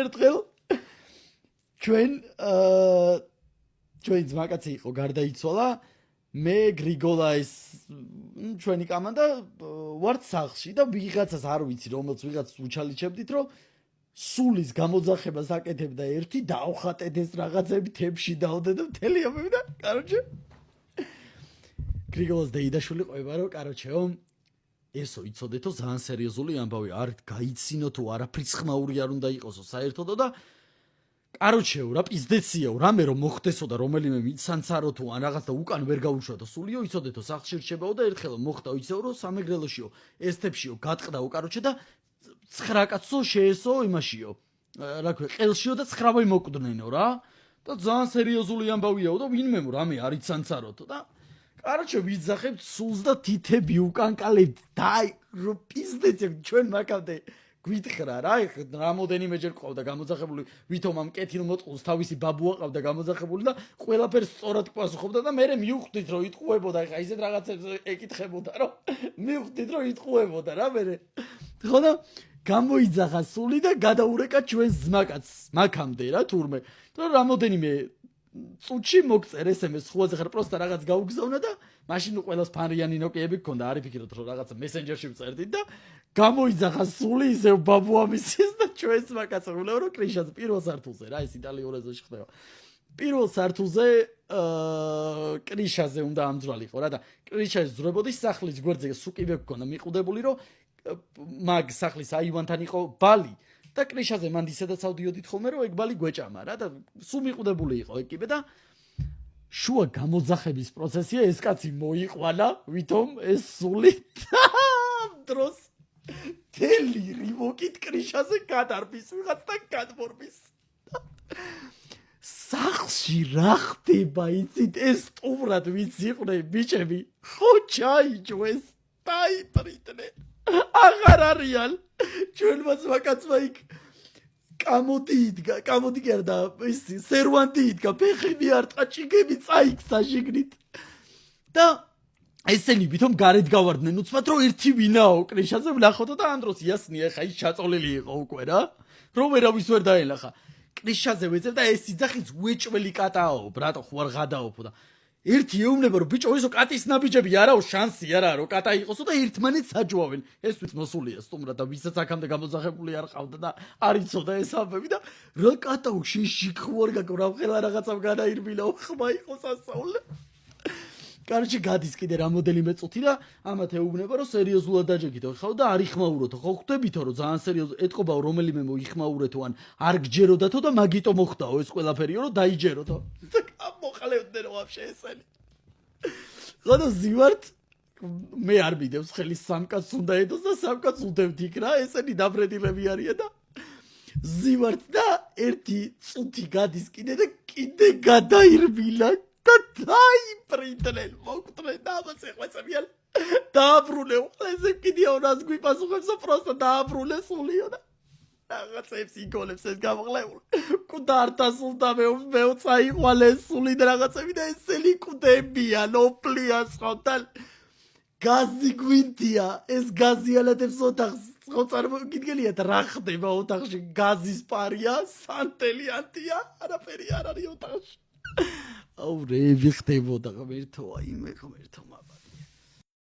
ერთხელ ჩვენ ჩვენ ძმაკაცი იყო გარდაიცვალა მე გრიგოლა ეს ჩვენი კომანდა ვართ სახლში და ვიღაცას არ ვიცი რომელს ვიღაცას უჩალიჩებდით რომ სულის გამოძახებას აკეთებდა ერთი დაუხატეთ ეს რაღაცები თებში დავდე და მთელი ამბობდა კაროჩე გრიგოლას დეიდაშვილი ყვება რომ კაროჩეო ესო იცოდეთო ძალიან სერიოზული ამბავი არ გაიცინო თუ არაფრის ხმაური არ უნდა იყოსო საერთოდო და კაროჩეო რა პიზდეციაო რამე რომ მოხდესო და რომელიმე მიცანცარო თუ ან რაღაც და უკან ვერ გაუშვათო სულიო იცოდეთო სახლში რჩებაო და ერთხელ მოხდა იცეო რომ სამეგრელოშიო ესთებშიო გატყდაო კაროჩე და 9 კაცო შეესო იმაშიო რა ქვია ყელშიო და 9 მოკვდნენო რა და ძალიან სერიოზული ამბავიაო და ვინმე რამე არ იცანცაროთო და კაროჩე ვიძახებთ სულს და თითები უკან კალებთ დაი რო პიზდეცი ჩვენ მაგამდე გვითხრა რა რამოდენიმეჯერ ყავდა გამოძახებული ვითომ ამ კეთილ მოტყულს თავისი ბაბუა ყავდა გამოძახებული და ყველაფერს სწორად პასუხობდა და მე მივხვდით რომ იტყუებოდა ხა ისეთ რაღაცებს ეკითხებოდა რომ მივხვდით რომ იტყუებოდა რა მე ხო და გამოიძახა სული და გადაურეკა ჩვენს ძმაკაცს მაგამდე რა თურმე და რამოდენიმე წუთში მოგწერ SMS ხუაზე ხარ პროსტა რაღაც გაუგზავნა და მაშინ ყველას ფანრიანი ნოკიები გქონდა არ იფიქროთ რომ რაღაცა მესენჯერში ვწერდით და გამოიძახა სული ისევ ბაბუამისის და ჩვენს მაგას უყოლო რომ კრიშას პირველ სართულზე რა ეს იტალიურ ეზოში ხდება პირველ სართულზე კრიშაზე უნდა ამძვრალიყო რა და კრიშას ზრებოდი სახლის გვერდზე სუკივე გქონდა მიყუდებული რომ მაგ სახლის აივანთან იყო ბალი და კრიშაზე მან ისედაც ავდიოდით ხოლმე რომ ეგ ბალი გვეჭამა რა და სულ მიყუდებული იყო ეკიბე და შუა გამოძახების პროცესია ეს კაცი მოიყვალა ვითომ ეს სული დროს თელი რივოკით კრიშაზე გადარბის ვიღაც და გადმორბის სახლში რა ხდება იცით ეს სტუმრად ვიც იყვნენ ბიჭები ხო ჩაიჯვეს დაიპრიტნენ აღარ არიან ჩვენმა ძმაკაცმა იქ კამოდი კი არა და ის სერვანტი იდგა ფეხი მიარტყა ჭიგები წაიქცა შიგნით და ესენი ვითომ გარეთ გავარდნენ უცბად რომ ერთი ვინაო კრიშაზე ვნახოთ და ამ დროს იასნია ხა ის ჩაწოლილი იყო უკვე რა რომ ვერავის ვერ დაელახა კრიშაზე ვეძებ და ეს იძახიც უეჭველი კატაო ბრატო ხوار ღადაოფო და ერთი ეუბნება რომ ბიჭო ესო კატის ნაბიჯები არაო შანსი არა რომ კატა იყოსო და ერთმანეთს საჯვავენ ეს ვიც მოსულია სტუმრა და ვისაც აქამდე გამოძახებული არ ყავდა და არ იცოდა ეს ამბები და რა კატაო შიშიქوار გაკო რა ხელა რაღაცამ გადაირბილაო ხმა იყო სასწაული კარჩი გადის კიდე რამოდენიმე წუთი და ამათ ეუბნება რომ სერიოზულად დაჯექითო ხავ და არ იხმაუროთო ხო ხვდებითო რომ ძალიან სერიოზულად ეთყობაო რომელიმე მოიხმაურეთო ან არ გჯეროდათო და მაგიტო მოხდაო ეს ყველაფერიო რომ დაიჯეროთო მოყალევდნენ ვაფშე ესენი ხო და ზივართ მე არ მიდევს ხელი სამკაც უნდა ედოს და სამკაც უდევთ იქ რა ესენი დაბრედილები არიან და ზივართ და ერთი წუთი გადის კიდე და კიდე გადაირბილა დაიპრიტნენ მოკვდნენ და ამას ეყვეცებიან დააბრუნე ესე კიდეო რას გვიპასუხებსო პროსტა დააბრუნე სულიო და რაღაცებს იგოლებს ეს გამოყლებული კუდართა სულდა მე წაიყვალე სული და რაღაცები და ესენი კუდებია ნოპლია ხოთალ გაზი გვინდია ეს გაზი ალათებს ოთახს ხო წარმოგიდგენიათ რა ხდება ოთახში გაზის პარია სანტელიანტია არაფერი არ არის ოთახში აუ რევი ხდებოდა ღმერთო აი მე ღმერთო